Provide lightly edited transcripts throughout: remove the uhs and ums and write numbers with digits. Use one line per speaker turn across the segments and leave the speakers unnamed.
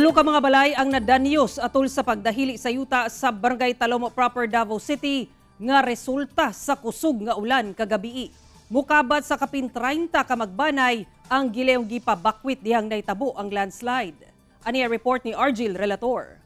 Tulo ka mga balay ang nadanyos atol sa pagdahili sa yuta sa Barangay Talomo proper Davao City nga resulta sa kusog nga ulan kagabi. Mukabad sa kapin 30 ka magbanay ang gileyong gipabakwit dihang naitabo ang landslide. Ani ang report ni Argil Relator.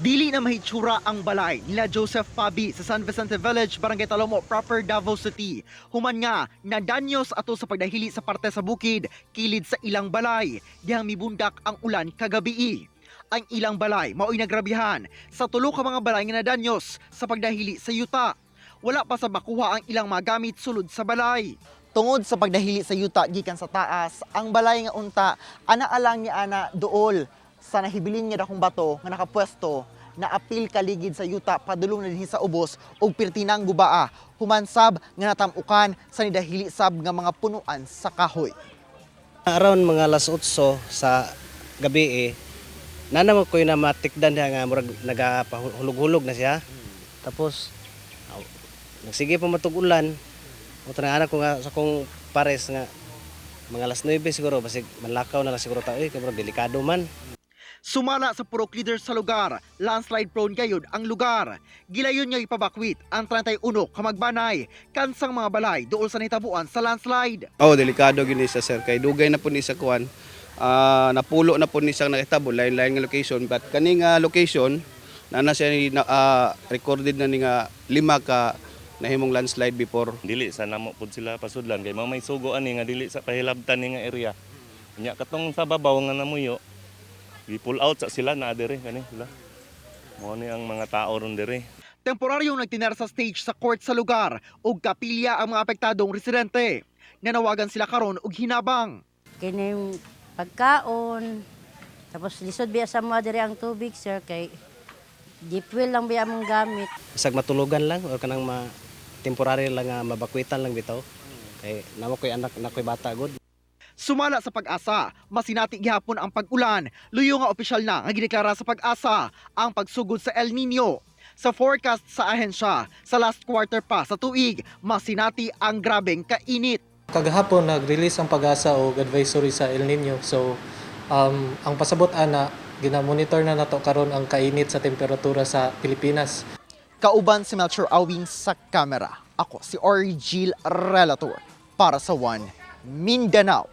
Dili na mahitsura ang balay nila Joseph Pabi sa San Vicente Village, Barangay Talomo proper Davao City. Human nga nadanyos ato sa pagdahili sa parte sa bukid kilid sa ilang balay dihang mibundak ang ulan kagabi. Ang ilang balay mao'y nagrabihan sa tulo ka mga balay nga nadanyos sa pagdahili sa yuta. Wala pa sa makuha ang ilang mga gamit sulod sa balay. Tungod sa pagdahili sa yuta gikan sa taas, ang balay nga unta anaalang ni ana duol sa nahibilin nga dakong bato nga nakapwesto na apil kaligid sa yuta padulong na dinhi sa ubos ug pirtinang gubaa humansab nga natamukan sa nidahili sab nga mga punuan sa kahoy.
Around mga alas 8 sa gabi nana mo koy na matikdan nga murag nagahulog-hulog na siya. Tapos nagsige pa matug ulan. O tanang ko nga sa kong pares nga mga alas 9 siguro basig manlakaw na lang siguro ta kay murag delikado man.
Sumala sa purok leader sa lugar, landslide prone gayud ang lugar. Gilayon nga ipabakwit ang 31 ka magbanay kansang mga balay duol sa nitabuan sa landslide.
Delikado gini sa sir kay dugay na po ni sa kuan. Napulo na po ni siyang nakitabo lain-lain nga location but kaning location na siya recorded na ni nga 5 ka nahimong landslide before.
Dili sa namo pud sila pasudlan kay may sugo ani nga dili sa pahilabtan ni nga area. Nya katong sa babaw nga namuyo gi-pull out sa sila na diri kani sila. Mao ni ang mga tao ron diri.
Temporaryong nagtinar sa stage sa court sa lugar ug kapilya ang mga apektadong residente. Nanawagan sila karon og hinabang.
Kining pagkaon, tapos lisod biya sa mga diri ang tubig, sir, kay deep well lang biya mong gamit.
Isag matulugan lang o kanang temporary lang nga mabakwitan lang bitaw. Kay namo koy anak na koy bata gud.
Sumala sa Pag-asa, masinati gihapon ang pag-ulan. Luyo nga opisyal na nga gideklara sa Pag-asa ang pagsugod sa El Nino. Sa forecast sa ahensya, sa last quarter pa sa tuig, masinati ang grabeng kainit.
Kagahapon nag-release ang Pag-asa og advisory sa El Nino. So ang pasabot ana ginamonitor na nato karon ang kainit sa temperatura sa Pilipinas.
Kauban si Melchor Awing sa kamera. Ako si Argil Relator para sa One Mindanao.